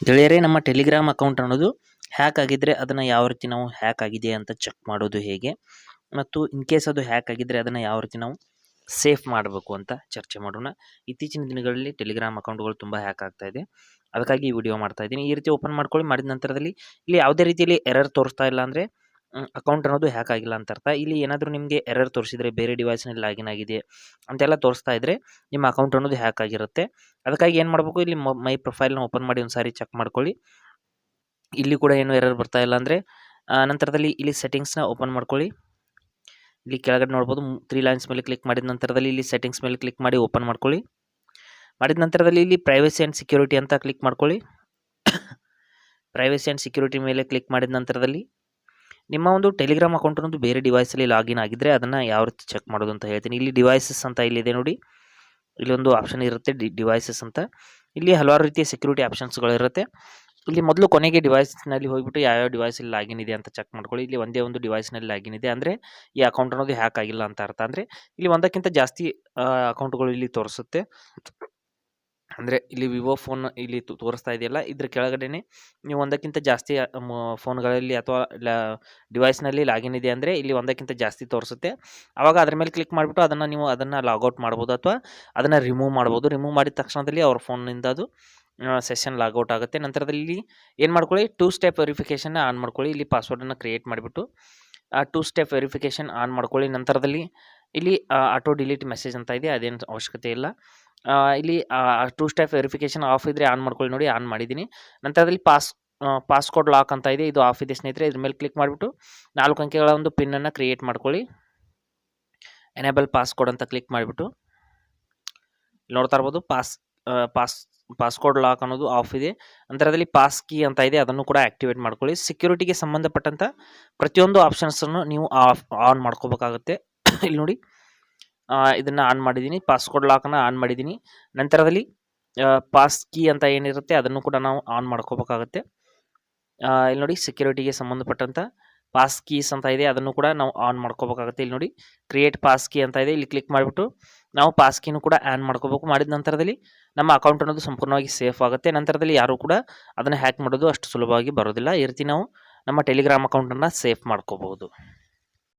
ಗೆಳೆಯರೇ, ನಮ್ಮ Telegram account ಅನ್ನೋದು ಹ್ಯಾಕ್ ಆಗಿದ್ದರೆ ಅದನ್ನು ಯಾವ ರೀತಿ ನಾವು ಹ್ಯಾಕ್ ಆಗಿದೆ ಅಂತ ಚೆಕ್ ಮಾಡೋದು ಹೇಗೆ, ಮತ್ತು ಇನ್ ಕೇಸ್ ಅದು ಹ್ಯಾಕ್ ಆಗಿದ್ದರೆ ಅದನ್ನು ಯಾವ ರೀತಿ ನಾವು ಸೇಫ್ ಮಾಡಬೇಕು ಅಂತ ಚರ್ಚೆ ಮಾಡೋಣ. ಇತ್ತೀಚಿನ ದಿನಗಳಲ್ಲಿ ಟೆಲಿಗ್ರಾಮ್ ಅಕೌಂಟ್ಗಳು ತುಂಬ ಹ್ಯಾಕ್ ಆಗ್ತಾ ಇದೆ. ಅದಕ್ಕಾಗಿ ಈ ವಿಡಿಯೋ ಮಾಡ್ತಾ ಇದ್ದೀನಿ. ಈ ರೀತಿ ಓಪನ್ ಮಾಡ್ಕೊಳ್ಳಿ. ಮಾಡಿದ ನಂತರದಲ್ಲಿ ಇಲ್ಲಿ ಯಾವುದೇ ರೀತಿಯಲ್ಲಿ ಎರರ್ ತೋರಿಸ್ತಾ ಇಲ್ಲ ಅಂದರೆ ಅಕೌಂಟ್ ಅನ್ನೋದು ಹ್ಯಾಕ್ ಆಗಿಲ್ಲ ಅಂತ ಅರ್ಥ. ಇಲ್ಲಿ ಏನಾದರೂ ನಿಮಗೆ ಎರರ್ ತೋರಿಸಿದರೆ, ಬೇರೆ ಡಿವೈಸ್ನಲ್ಲಿ ಲಾಗಿನ್ ಆಗಿದೆ ಅಂತೆಲ್ಲ ತೋರಿಸ್ತಾ ಇದ್ದರೆ ನಿಮ್ಮ ಅಕೌಂಟ್ ಅನ್ನೋದು ಹ್ಯಾಕ್ ಆಗಿರುತ್ತೆ. ಅದಕ್ಕಾಗಿ ಏನು ಮಾಡಬೇಕು, ಇಲ್ಲಿ ಮೈ ಪ್ರೊಫೈಲ್ನ ಓಪನ್ ಮಾಡಿ ಒಂದು ಸಾರಿ ಚೆಕ್ ಮಾಡ್ಕೊಳ್ಳಿ. ಇಲ್ಲಿ ಕೂಡ ಏನು ಎರರ್ ಬರ್ತಾ ಇಲ್ಲ ಅಂದರೆ ನಂತರದಲ್ಲಿ ಇಲ್ಲಿ ಸೆಟ್ಟಿಂಗ್ಸ್ನ ಓಪನ್ ಮಾಡ್ಕೊಳ್ಳಿ. ಇಲ್ಲಿ ಕೆಳಗಡೆ ನೋಡ್ಬೋದು 3 ಲೈನ್ಸ್ ಮೇಲೆ ಕ್ಲಿಕ್ ಮಾಡಿದ ನಂತರದಲ್ಲಿ ಇಲ್ಲಿ ಸೆಟ್ಟಿಂಗ್ಸ್ ಮೇಲೆ ಕ್ಲಿಕ್ ಮಾಡಿ ಓಪನ್ ಮಾಡ್ಕೊಳ್ಳಿ. ಮಾಡಿದ ನಂತರದಲ್ಲಿ ಇಲ್ಲಿ ಪ್ರೈವಸಿ ಆ್ಯಂಡ್ ಸೆಕ್ಯೂರಿಟಿ ಅಂತ ಕ್ಲಿಕ್ ಮಾಡ್ಕೊಳ್ಳಿ. ಪ್ರೈವಸಿ ಆ್ಯಂಡ್ ಸೆಕ್ಯೂರಿಟಿ ಮೇಲೆ ಕ್ಲಿಕ್ ಮಾಡಿದ ನಂತರದಲ್ಲಿ ನಿಮ್ಮ ಒಂದು ಟೆಲಿಗ್ರಾಮ್ ಅಕೌಂಟ್ ಅನ್ನೋದು ಬೇರೆ ಡಿವೈಸಲ್ಲಿ ಲಾಗಿನ್ ಆಗಿದ್ದರೆ ಅದನ್ನು ಯಾವ ರೀತಿ ಚೆಕ್ ಮಾಡೋದು ಅಂತ ಹೇಳ್ತೀನಿ. ಇಲ್ಲಿ ಡಿವೈಸಸ್ ಅಂತ ಇಲ್ಲಿದೆ ನೋಡಿ, ಇಲ್ಲೊಂದು ಆಪ್ಷನ್ ಇರುತ್ತೆ ಡಿವೈಸಸ್ ಅಂತ. ಇಲ್ಲಿ ಹಲವಾರು ರೀತಿಯ ಸೆಕ್ಯೂರಿಟಿ ಆಪ್ಷನ್ಸ್ಗಳಿರುತ್ತೆ. ಇಲ್ಲಿ ಮೊದಲು ಕೊನೆಗೆ ಡಿವೈಸ್ನಲ್ಲಿ ಹೋಗಿಬಿಟ್ಟು ಯಾವ್ಯಾವ ಡಿವೈಸಲ್ಲಿ ಲಾಗಿನ್ ಇದೆ ಅಂತ ಚೆಕ್ ಮಾಡ್ಕೊಳ್ಳಿ. ಇಲ್ಲಿ ಒಂದೇ ಒಂದು ಡಿವೈಸ್ನಲ್ಲಿ ಲಾಗಿನ್ ಇದೆ ಅಂದರೆ ಈ ಅಕೌಂಟ್ ಅನ್ನೋದು ಹ್ಯಾಕ್ ಆಗಿಲ್ಲ ಅಂತ ಅರ್ಥ. ಅಂದರೆ ಇಲ್ಲಿ ಒಂದಕ್ಕಿಂತ ಜಾಸ್ತಿ ಅಕೌಂಟ್ಗಳು ಇಲ್ಲಿ ತೋರಿಸುತ್ತೆ. ಅಂದರೆ ಇಲ್ಲಿ ವಿವೋ ಫೋನ್ ಇಲ್ಲಿ ತೋರಿಸ್ತಾ ಇದೆಯಲ್ಲ, ಇದ್ರ ಕೆಳಗಡೆನೆ ನೀವು ಒಂದಕ್ಕಿಂತ ಜಾಸ್ತಿ ಫೋನ್ಗಳಲ್ಲಿ ಅಥವಾ ಡಿವೈಸ್ನಲ್ಲಿ ಲಾಗಿನ್ ಇದೆ ಅಂದರೆ ಇಲ್ಲಿ ಒಂದಕ್ಕಿಂತ ಜಾಸ್ತಿ ತೋರಿಸುತ್ತೆ. ಆವಾಗ ಅದ್ರ ಮೇಲೆ ಕ್ಲಿಕ್ ಮಾಡಿಬಿಟ್ಟು ಅದನ್ನು ಲಾಗೌಟ್ ಮಾಡ್ಬೋದು ಅಥವಾ ಅದನ್ನು ರಿಮೂವ್ ಮಾಡ್ಬೋದು. ರಿಮೂವ್ ಮಾಡಿದ ತಕ್ಷಣದಲ್ಲಿ ಅವ್ರ ಫೋನ್ನಿಂದ ಅದು ಸೆಷನ್ ಲಾಗೌಟ್ ಆಗುತ್ತೆ. ನಂತರದಲ್ಲಿ ಏನು ಮಾಡ್ಕೊಳ್ಳಿ, 2 ಸ್ಟೆಪ್ ವೆರಿಫಿಕೇಷನ್ನ ಆನ್ ಮಾಡ್ಕೊಳ್ಳಿ. ಇಲ್ಲಿ ಪಾಸ್ವರ್ಡನ್ನು ಕ್ರಿಯೇಟ್ ಮಾಡಿಬಿಟ್ಟು 2 ಸ್ಟೆಪ್ ವೆರಿಫಿಕೇಷನ್ ಆನ್ ಮಾಡ್ಕೊಳ್ಳಿ. ನಂತರದಲ್ಲಿ ಇಲ್ಲಿ ಆಟೋ ಡಿಲೀಟ್ ಮೆಸೇಜ್ ಅಂತ ಇದೆ, ಅದೇನು ಅವಶ್ಯಕತೆ ಇಲ್ಲ. ಇಲ್ಲಿ 2 ಸ್ಟೆಪ್ ವೆರಿಫಿಕೇಷನ್ ಆಫ್ ಇದ್ದರೆ ಆನ್ ಮಾಡ್ಕೊಳ್ಳಿ. ನೋಡಿ, ಆನ್ ಮಾಡಿದ್ದೀನಿ. ನಂತರದಲ್ಲಿ ಪಾಸ್ಕೋಡ್ ಲಾಕ್ ಅಂತ ಇದೆ, ಇದು ಆಫ್ ಇದೆ ಸ್ನೇಹಿತರೆ. ಇದ್ರ ಮೇಲೆ ಕ್ಲಿಕ್ ಮಾಡಿಬಿಟ್ಟು 4 ಅಂಕೆಗಳ ಒಂದು ಪಿನ್ನನ್ನು ಕ್ರಿಯೇಟ್ ಮಾಡ್ಕೊಳ್ಳಿ. ಎನೇಬಲ್ ಪಾಸ್ಕೋಡ್ ಅಂತ ಕ್ಲಿಕ್ ಮಾಡಿಬಿಟ್ಟು ನೋಡ್ತಾ ಇರ್ಬೋದು ಪಾಸ್ಕೋಡ್ ಲಾಕ್ ಅನ್ನೋದು ಆಫ್ ಇದೆ. ನಂತರದಲ್ಲಿ ಪಾಸ್ ಕೀ ಅಂತ ಇದೆ, ಅದನ್ನು ಕೂಡ ಆಕ್ಟಿವೇಟ್ ಮಾಡ್ಕೊಳ್ಳಿ. ಸೆಕ್ಯೂರಿಟಿಗೆ ಸಂಬಂಧಪಟ್ಟಂಥ ಪ್ರತಿಯೊಂದು ಆಪ್ಷನ್ಸನ್ನು ನೀವು ಆನ್ ಮಾಡ್ಕೋಬೇಕಾಗುತ್ತೆ. ಇಲ್ಲಿ ನೋಡಿ, ಇದನ್ನು ಆನ್ ಮಾಡಿದ್ದೀನಿ, ಪಾಸ್ಕೋಡ್ ಲಾಕನ್ನು ಆನ್ ಮಾಡಿದ್ದೀನಿ. ನಂತರದಲ್ಲಿ ಪಾಸ್ ಕೀ ಅಂತ ಏನಿರುತ್ತೆ ಅದನ್ನು ಕೂಡ ನಾವು ಆನ್ ಮಾಡ್ಕೋಬೇಕಾಗುತ್ತೆ. ಇಲ್ಲಿ ನೋಡಿ, ಸೆಕ್ಯೂರಿಟಿಗೆ ಸಂಬಂಧಪಟ್ಟಂಥ ಪಾಸ್ ಕೀಸ್ ಅಂತ ಇದೆ, ಅದನ್ನು ಕೂಡ ನಾವು ಆನ್ ಮಾಡ್ಕೋಬೇಕಾಗುತ್ತೆ. ಇಲ್ಲಿ ನೋಡಿ, ಕ್ರಿಯೇಟ್ ಪಾಸ್ ಕೀ ಅಂತ ಇದೆ, ಇಲ್ಲಿ ಕ್ಲಿಕ್ ಮಾಡಿಬಿಟ್ಟು ನಾವು ಪಾಸ್ ಕೀನು ಕೂಡ ಆನ್ ಮಾಡ್ಕೋಬೇಕು. ಮಾಡಿದ ನಂತರದಲ್ಲಿ ನಮ್ಮ ಅಕೌಂಟ್ ಅನ್ನೋದು ಸಂಪೂರ್ಣವಾಗಿ ಸೇಫ್ ಆಗುತ್ತೆ. ನಂತರದಲ್ಲಿ ಯಾರೂ ಕೂಡ ಅದನ್ನು ಹ್ಯಾಕ್ ಮಾಡೋದು ಅಷ್ಟು ಸುಲಭವಾಗಿ ಬರೋದಿಲ್ಲ. ಈ ರೀತಿ ನಾವು ನಮ್ಮ ಟೆಲಿಗ್ರಾಮ್ ಅಕೌಂಟನ್ನು ಸೇಫ್ ಮಾಡ್ಕೋಬಹುದು.